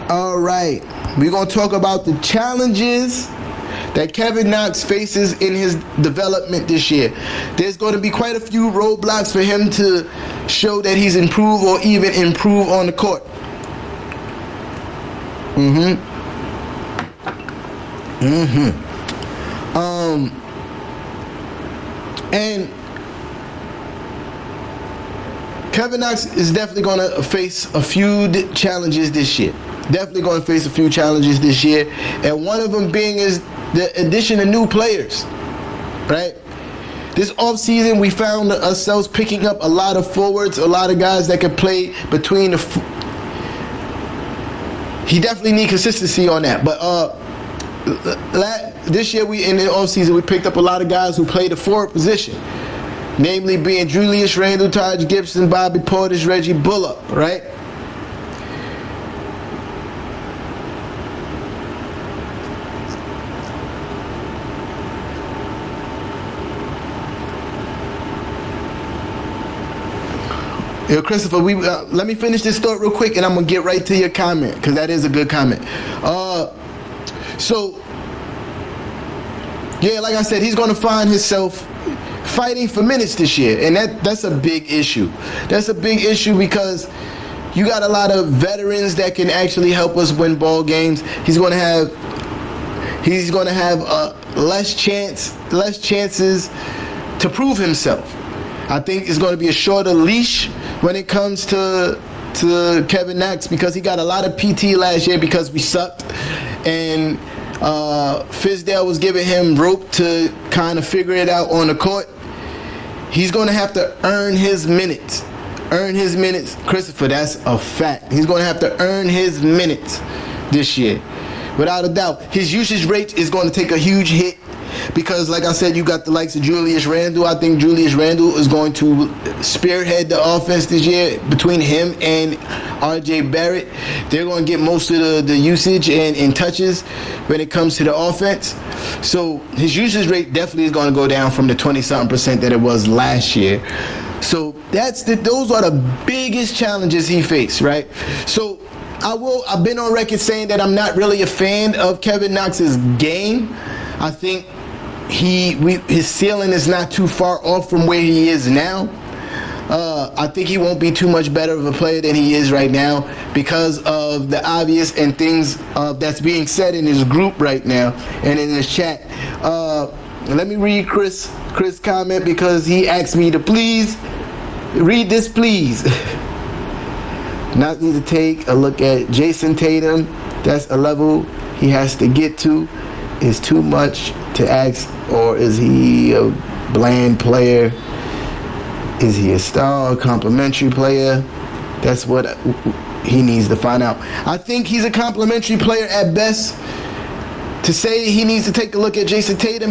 All right, we're going to talk about the challenges that Kevin Knox faces in his development this year. There's going to be quite a few roadblocks for him to show that he's improved or even improve on the court. And Kevin Knox is definitely going to face a few challenges this year. Definitely going to face a few challenges this year. And one of them being is the addition of new players, right? This offseason, we found ourselves picking up a lot of forwards, a lot of guys that can play between the... He definitely need consistency on that. But this year, in the offseason, we picked up a lot of guys who play the forward position. Namely being Julius Randle, Taj Gibson, Bobby Portis, Reggie Bullock, right? Yo, Christopher, let me finish this thought real quick, and I'm gonna get right to your comment, because that is a good comment. So, yeah, like I said, he's gonna find himself fighting for minutes this year, and that's a big issue. That's a big issue because you got a lot of veterans that can actually help us win ball games. He's gonna have less chances to prove himself. I think it's going to be a shorter leash when it comes to Kevin Knox, because he got a lot of PT last year because we sucked, and Fizdale was giving him rope to kind of figure it out on the court. He's going to have to earn his minutes. Christopher, that's a fact. He's going to have to earn his minutes this year. Without a doubt. His usage rate is going to take a huge hit because, like I said, you got the likes of Julius Randle. I think Julius Randle is going to spearhead the offense this year. Between him and RJ Barrett, they're going to get most of the usage and touches when it comes to the offense. So his usage rate definitely is going to go down from the 20-something% that it was last year. So those are the biggest challenges he faced, right? So I've been on record saying that I'm not really a fan of Kevin Knox's game. I think his ceiling is not too far off from where he is now. I think he won't be too much better of a player than he is right now because of the obvious and things that's being said in his group right now and in his chat. Let me read Chris' comment because he asked me to please read this, please. Not need to take a look at Jason Tatum. That's a level he has to get to. Is too much to ask, or is he a bland player? Is he a star, a complimentary player? That's what he needs to find out. I think he's a complimentary player at best. To say he needs to take a look at Jason Tatum,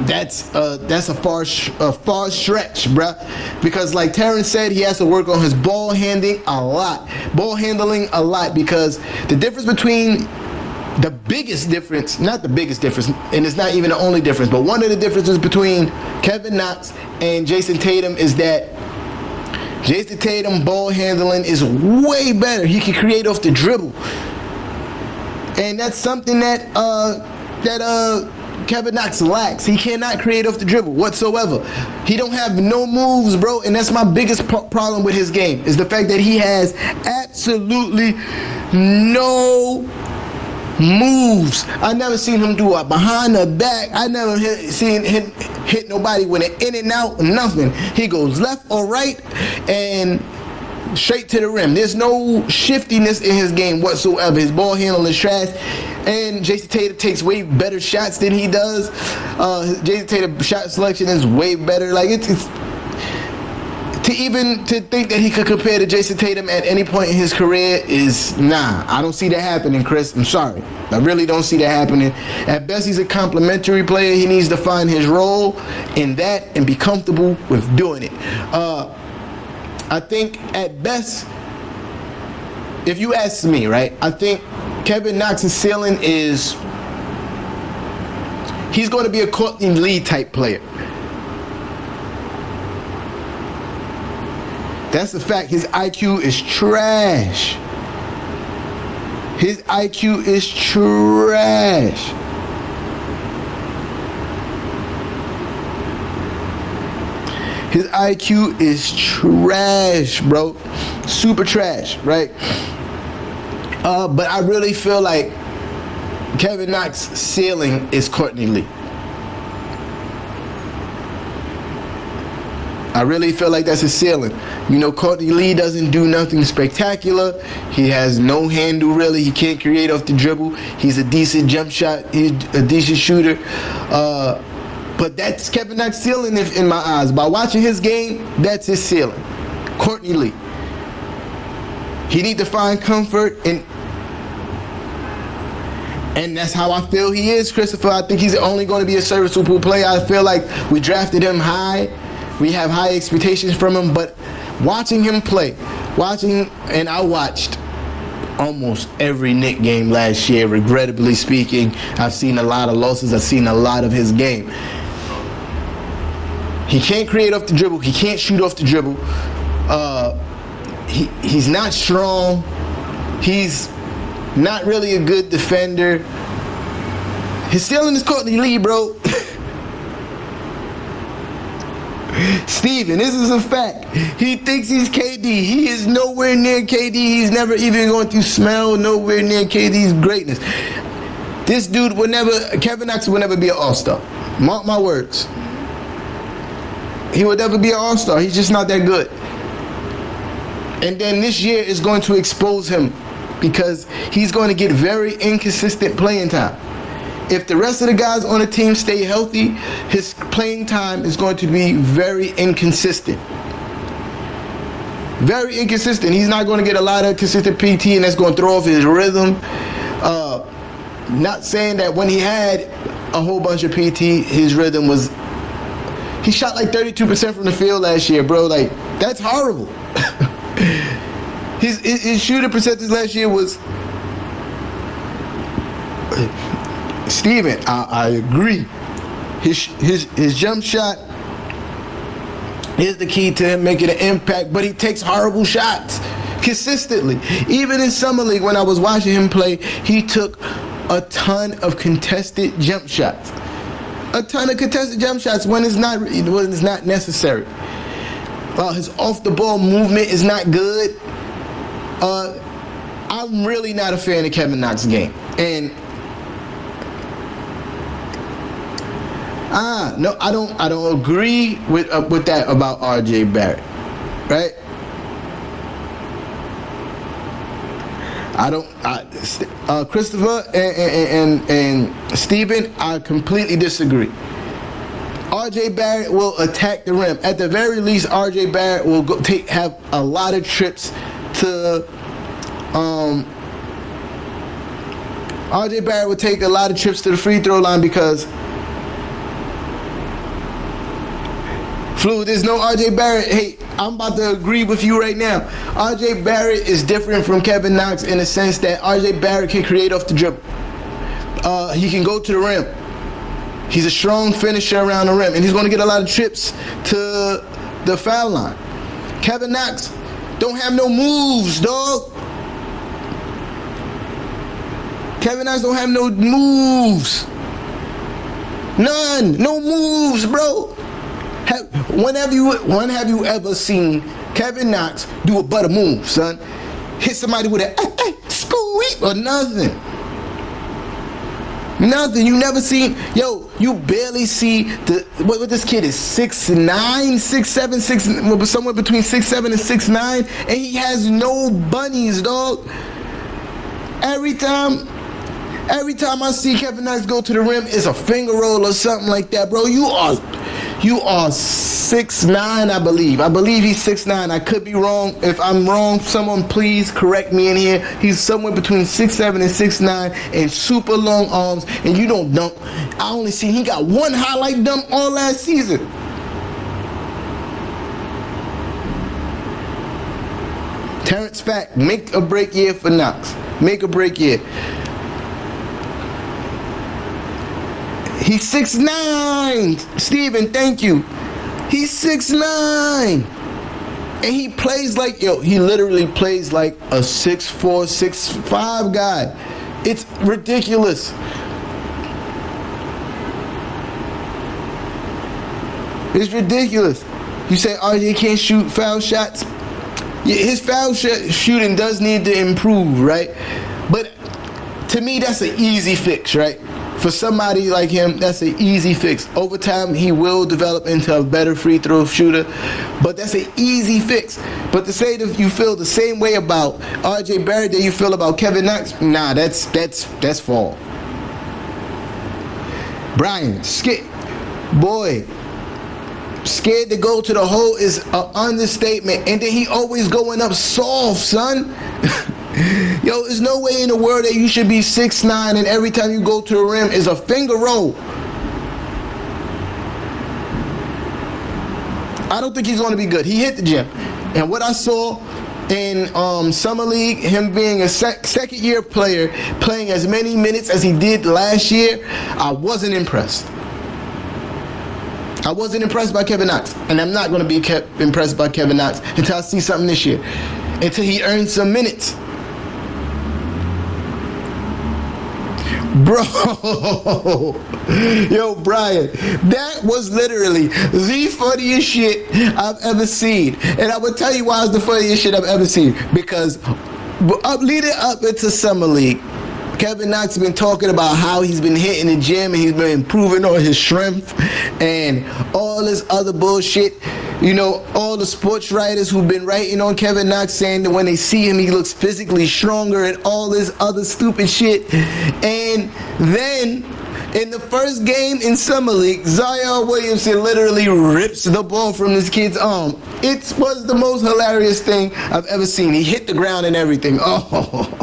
that's a far stretch, bruh. Because like Terrence said, he has to work on his ball handling a lot. Because the difference between the biggest difference, not the biggest difference, and it's not even the only difference, but one of the differences between Kevin Knox and Jason Tatum is that Jason Tatum ball handling is way better. He can create off the dribble. And that's something that Kevin Knox lacks. He cannot create off the dribble whatsoever. He don't have no moves, bro. And that's my biggest problem with his game, is the fact that he has absolutely no moves. I never seen him do a behind the back. I never seen him hit nobody with an in and out, nothing. He goes left or right and straight to the rim. There's no shiftiness in his game whatsoever. His ball handling is trash. And Jason Tatum takes way better shots than he does. Jason Tatum's shot selection is way better. Like it's to think that he could compare to Jason Tatum at any point in his career is I don't see that happening, Chris. I'm sorry. I really don't see that happening. At best, he's a complimentary player. He needs to find his role in that and be comfortable with doing it. I think at best, if you ask me, right, I think Kevin Knox's ceiling is he's going to be a Courtney Lee type player. That's the fact. His IQ is trash. His IQ is trash. His IQ is trash, bro. Super trash, right? But I really feel like Kevin Knox's ceiling is Courtney Lee. I really feel like that's his ceiling. You know, Courtney Lee doesn't do nothing spectacular. He has no handle, really. He can't create off the dribble. He's a decent jump shot. He's a decent shooter. But that's Kevin Knox's ceiling in my eyes. By watching his game, that's his ceiling. Courtney Lee. He need to find comfort, and that's how I feel he is, Christopher. I think he's only going to be a serviceable player. I feel like we drafted him high. We have high expectations from him, but watching him play, and I watched almost every Knicks game last year, regrettably speaking. I've seen a lot of losses. I've seen a lot of his game. He can't create off the dribble. He can't shoot off the dribble. He's not strong. He's not really a good defender. His ceiling is Courtney Lee, bro. Steven, this is a fact. He thinks he's KD. He is nowhere near KD. He's never even going to smell nowhere near KD's greatness. This dude would never, Kevin Knox would never be an all-star. Mark my words. He would never be an all-star. He's just not that good. And then this year is going to expose him because he's going to get very inconsistent playing time. If the rest of the guys on the team stay healthy, his playing time is going to be very inconsistent. Very inconsistent. He's not going to get a lot of consistent PT, and that's going to throw off his rhythm. Not saying that when he had a whole bunch of PT, his rhythm was... He shot like 32% from the field last year, bro. Like, that's horrible. His shooting percentage last year was... Steven, I agree. His jump shot is the key to him making an impact, but he takes horrible shots consistently. Even in Summer League, when I was watching him play, he took a ton of contested jump shots. A ton of contested jump shots when it's not necessary. His off-the-ball movement is not good. I'm really not a fan of Kevin Knox's game. And no, I don't agree with that about RJ Barrett, right? Christopher and Steven, I completely disagree. RJ Barrett will attack the rim. At the very least, RJ Barrett will have a lot of trips to RJ Barrett would take a lot of trips to the free throw line because there's no RJ Barrett. Hey, I'm about to agree with you right now. RJ Barrett is different from Kevin Knox in the sense that RJ Barrett can create off the dribble. He can go to the rim. He's a strong finisher around the rim, and he's going to get a lot of trips to the foul line. Kevin Knox don't have no moves, dog. Kevin Knox don't have no moves. None. No moves, bro. When have you ever seen Kevin Knox do a butter move, son? Hit somebody with a squeak or nothing. Nothing. You never seen. Yo, you barely see what this kid is 6'9", 6'7", 6, somewhere between 6'7" and 6'9", and he has no bunnies, dog. Every time I see Kevin Knox go to the rim, it's a finger roll or something like that, bro. You are 6'9", I believe. I believe he's 6'9". I could be wrong. If I'm wrong, someone please correct me in here. He's somewhere between 6'7" and 6'9", and super long arms, and you don't dunk. I only seen he got one highlight dunk all last season. Terrence Fact, make a break year for Knox. Make a break year. He's 6'9". Steven, thank you. He's 6'9". And he plays like, he literally plays like a 6'4", 6'5" guy. It's ridiculous. It's ridiculous. You say RJ can't shoot foul shots. Yeah, his foul shooting does need to improve, right? But to me, that's an easy fix, right? For somebody like him, that's an easy fix. Over time, he will develop into a better free throw shooter, but that's an easy fix. But to say that you feel the same way about RJ Barrett that you feel about Kevin Knox, nah, that's fall. Brian, scared to go to the hole is an understatement. And then he always going up soft, son. Yo, there's no way in the world that you should be 6'9" and every time you go to the rim is a finger roll. I don't think he's going to be good. He hit the gym. And what I saw in Summer League, him being a second-year player, playing as many minutes as he did last year, I wasn't impressed. I wasn't impressed by Kevin Knox. And I'm not going to be impressed by Kevin Knox until I see something this year. Until he earns some minutes. Bro, yo, Brian, that was literally the funniest shit I've ever seen. And I will tell you why it's the funniest shit I've ever seen. Because leading up into Summer League, Kevin Knox has been talking about how he's been hitting the gym and he's been improving on his strength and all this other bullshit. You know, all the sports writers who've been writing on Kevin Knox saying that when they see him, he looks physically stronger and all this other stupid shit. And then, in the first game in Summer League, Zion Williamson literally rips the ball from this kid's arm. It was the most hilarious thing I've ever seen. He hit the ground and everything. Oh.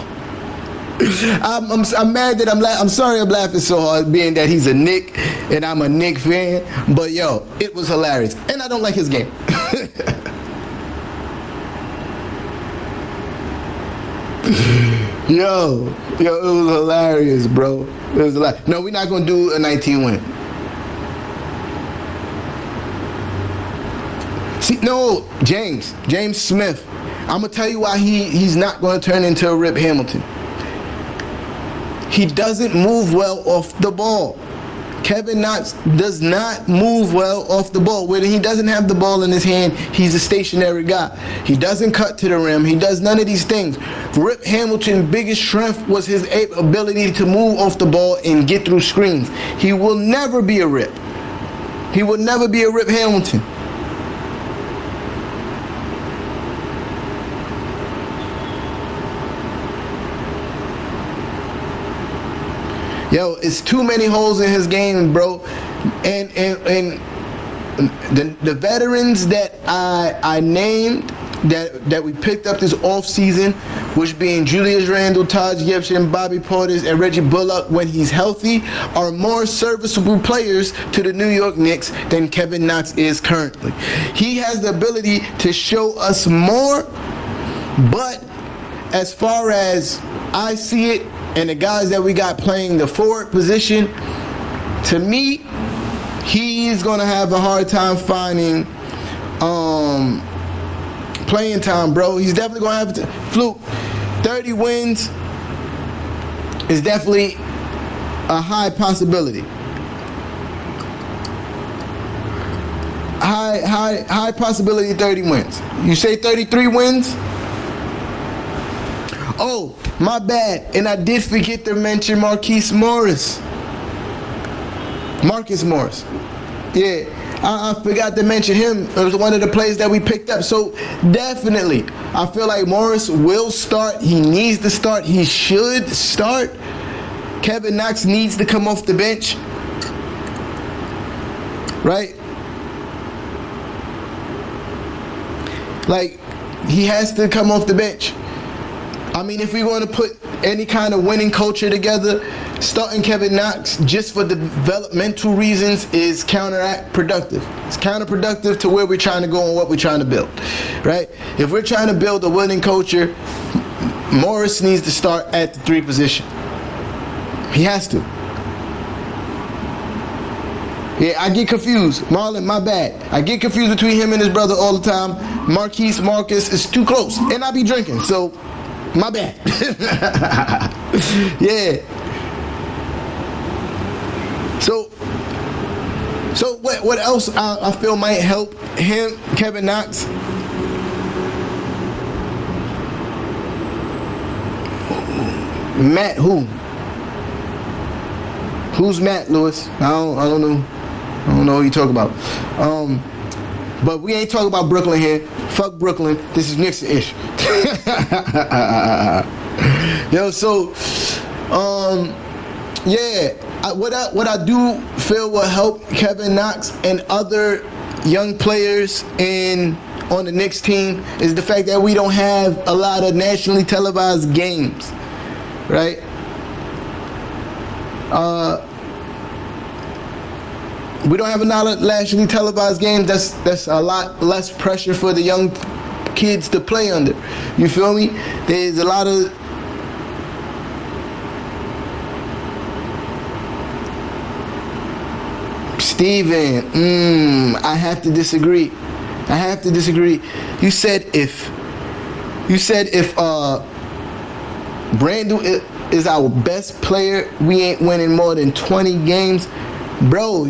I'm mad that I'm sorry I'm laughing so hard, being that he's a Knick and I'm a Knick fan. But yo, it was hilarious, and I don't like his game. Yo, it was hilarious, bro. It was hilarious. No, we're not gonna do a 19 win. See, no, James Smith. I'm gonna tell you why he's not gonna turn into a Rip Hamilton. He doesn't move well off the ball. Kevin Knox does not move well off the ball. When he doesn't have the ball in his hand, he's a stationary guy. He doesn't cut to the rim. He does none of these things. Rip Hamilton's biggest strength was his ability to move off the ball and get through screens. He will never be a Rip. He will never be a Rip Hamilton. Yo, it's too many holes in his game, bro. And the veterans that I named that we picked up this offseason, which being Julius Randle, Taj Gibson, Bobby Portis, and Reggie Bullock when he's healthy, are more serviceable players to the New York Knicks than Kevin Knox is currently. He has the ability to show us more, but as far as I see it, and the guys that we got playing the forward position, to me, he's going to have a hard time finding playing time, bro. He's definitely going to have to fluke. 30 wins is definitely a high possibility. High possibility 30 wins. You say 33 wins? Oh, my bad. And I did forget to mention Marcus Morris. Yeah, I forgot to mention him. It was one of the players that we picked up. So definitely, I feel like Morris will start. He needs to start. He should start. Kevin Knox needs to come off the bench. Right? Like, he has to come off the bench. I mean, if we want to put any kind of winning culture together, starting Kevin Knox just for developmental reasons is counterproductive. It's counterproductive to where we're trying to go and what we're trying to build, right? If we're trying to build a winning culture, Morris needs to start at the 3 position. He has to. Yeah, I get confused. Marlon, my bad. I get confused between him and his brother all the time. Marcus is too close, and I be drinking, so my bad. Yeah. So what else I feel might help him, Kevin Knox? Matt who? Who's Matt, Lewis? I don't know. I don't know what you talk about. But we ain't talking about Brooklyn here. Fuck Brooklyn. This is Knicks N Ish. Yo, so yeah. What I do feel will help Kevin Knox and other young players on the Knicks team is the fact that we don't have a lot of nationally televised games, right? We don't have a lot of nationally televised games. That's a lot less pressure for the young kids to play under. You feel me? There's a lot of Steven, I have to disagree. You said if Randall is our best player, we ain't winning more than 20 games. Bro,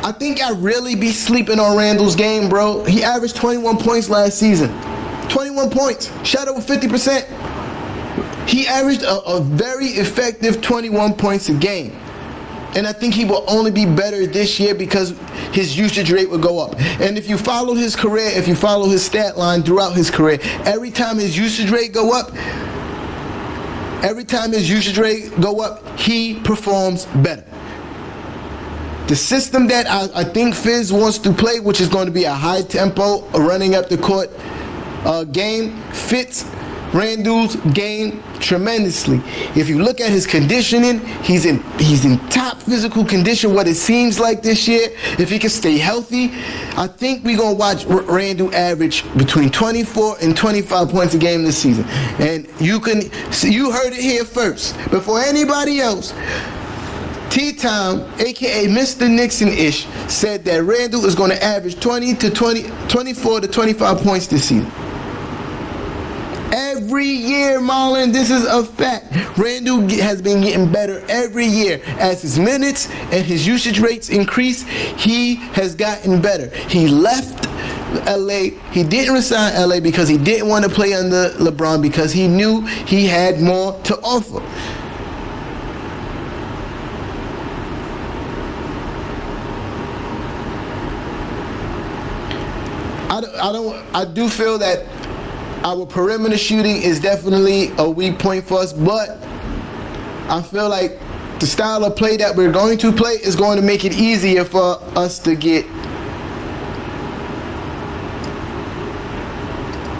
I think I really be sleeping on Randall's game, bro. He averaged 21 points last season. 21 points. Shot over 50%. He averaged a very effective 21 points a game. And I think he will only be better this year because his usage rate will go up. And if you follow his career, if you follow his stat line throughout his career, every time his usage rate go up, he performs better. The system that I think Fizz wants to play, which is going to be a high tempo, running up the court game, fits Randall's game tremendously. If you look at his conditioning, he's in top physical condition, what it seems like this year. If he can stay healthy, I think we're going to watch Randall average between 24 and 25 points a game this season. And you heard it here first. Before anybody else, T-Time, a.k.a. Mr. Knicks N Ish, said that Randall is going to average 24 to 25 points this season. Every year, Marlon, this is a fact. Randall has been getting better every year. As his minutes and his usage rates increase, he has gotten better. He left LA. He didn't resign LA because he didn't want to play under LeBron because he knew he had more to offer. I do feel that our perimeter shooting is definitely a weak point for us, but I feel like the style of play that we're going to play is going to make it easier for us to get.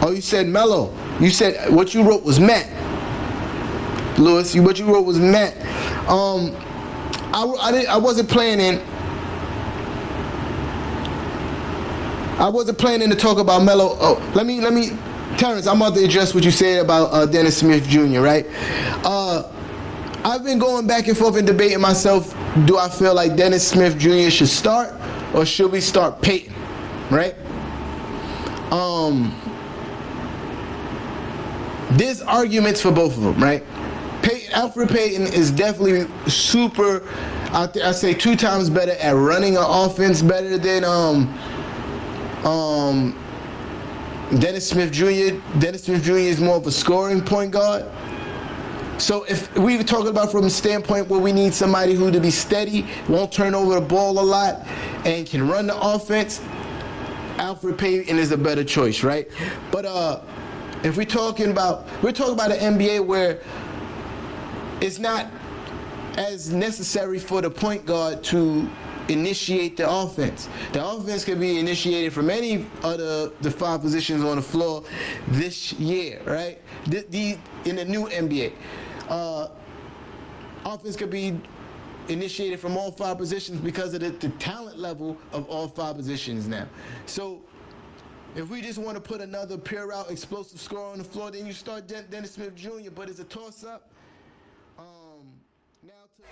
Oh, you said Melo. You said what you wrote was Matt. Lewis, what you wrote was Matt. I wasn't planning to talk about Melo. Oh, let me. Terrence, I'm about to address what you said about Dennis Smith Jr., right? I've been going back and forth and debating myself, do I feel like Dennis Smith Jr. should start or should we start Peyton, right? There's arguments for both of them, right? Alfred Payton is definitely super, I say 2 times better at running an offense better than Dennis Smith Jr. Dennis Smith Jr. is more of a scoring point guard. So if we were talking about from a standpoint where we need somebody who to be steady, won't turn over the ball a lot, and can run the offense, Alfred Payton is a better choice, right? But if we're talking about an NBA where it's not as necessary for the point guard to initiate the offense. The offense can be initiated from any of the 5 positions on the floor this year, right? In the new NBA. Offense could be initiated from all 5 positions because of the talent level of all 5 positions now. So if we just want to put another pure out explosive scorer on the floor, then you start Dennis Smith Jr., but it's a toss-up. Now to